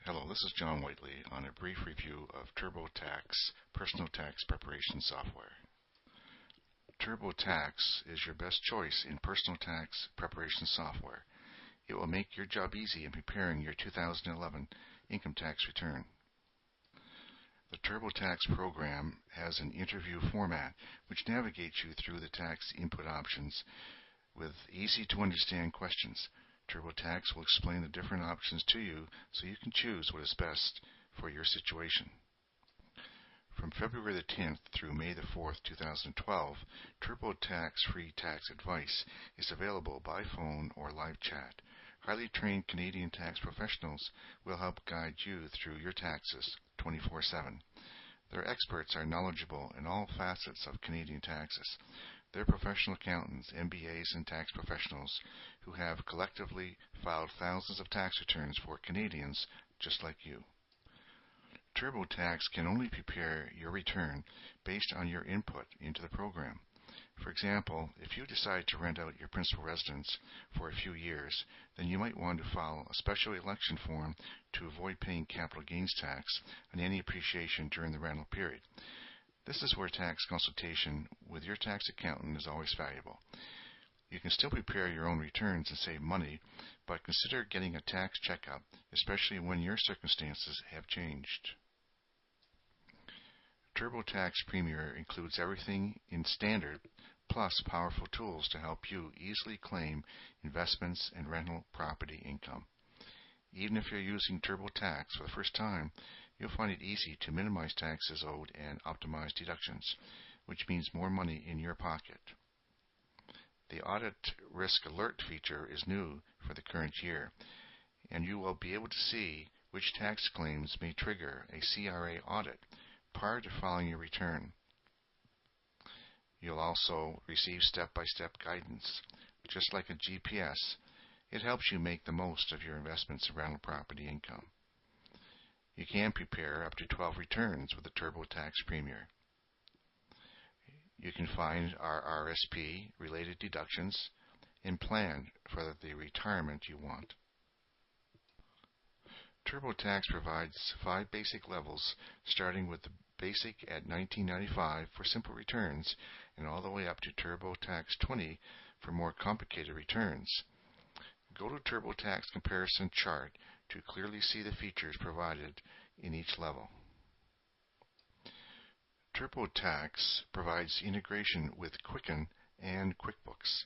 Hello, this is John Whiteley on a brief review of TurboTax personal tax preparation software. TurboTax is your best choice in personal tax preparation software. It will make your job easy in preparing your 2011 income tax return. The TurboTax program has an interview format which navigates you through the tax input options with easy-to-understand questions. TurboTax will explain the different options to you so you can choose what is best for your situation. From February the 10th through May the 4th, 2012, TurboTax Free Tax Advice is available by phone or live chat. Highly trained Canadian tax professionals will help guide you through your taxes 24/7. Their experts are knowledgeable in all facets of Canadian taxes. They're professional accountants, MBAs, and tax professionals who have collectively filed thousands of tax returns for Canadians just like you. TurboTax can only prepare your return based on your input into the program. For example, if you decide to rent out your principal residence for a few years, then you might want to file a special election form to avoid paying capital gains tax on any appreciation during the rental period. This is where tax consultation with your tax accountant is always valuable. You can still prepare your own returns and save money, but consider getting a tax checkup, especially when your circumstances have changed. TurboTax Premier includes everything in standard, plus powerful tools to help you easily claim investments and rental property income. Even if you're using TurboTax for the first time, you'll find it easy to minimize taxes owed and optimize deductions, which means more money in your pocket. The Audit Risk Alert feature is new for the current year, and you will be able to see which tax claims may trigger a CRA audit prior to filing your return. You'll also receive step-by-step guidance. Just like a GPS, it helps you make the most of your investments in rental property income. You can prepare up to 12 returns with the TurboTax Premier. You can find our RSP-related deductions and plan for the retirement you want. TurboTax provides 5 basic levels, starting with the basic at $19.95 for simple returns and all the way up to TurboTax 20 for more complicated returns. Go to TurboTax Comparison Chart to clearly see the features provided in each level. TurboTax provides integration with Quicken and QuickBooks.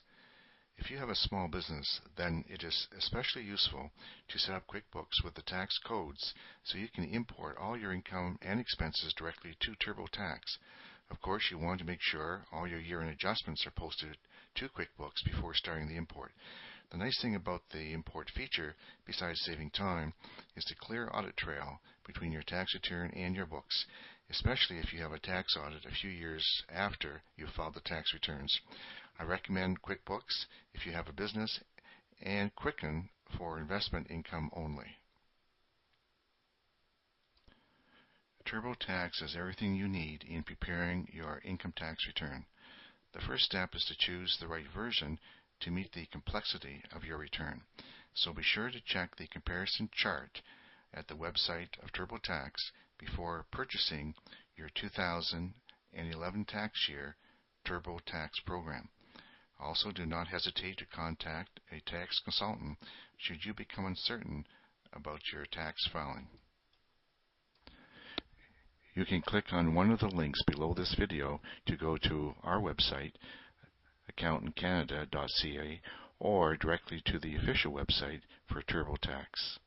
If you have a small business, then it is especially useful to set up QuickBooks with the tax codes so you can import all your income and expenses directly to TurboTax. Of course, you want to make sure all your year-end adjustments are posted to QuickBooks before starting the import. The nice thing about the import feature, besides saving time, is the clear audit trail between your tax return and your books, especially if you have a tax audit a few years after you filed the tax returns. I recommend QuickBooks if you have a business and Quicken for investment income only. TurboTax has everything you need in preparing your income tax return. The first step is to choose the right version to meet the complexity of your return. So be sure to check the comparison chart at the website of TurboTax before purchasing your 2011 tax year TurboTax program. Also, do not hesitate to contact a tax consultant should you become uncertain about your tax filing. You can click on one of the links below this video to go to our website, accountantcanada.ca, or directly to the official website for TurboTax.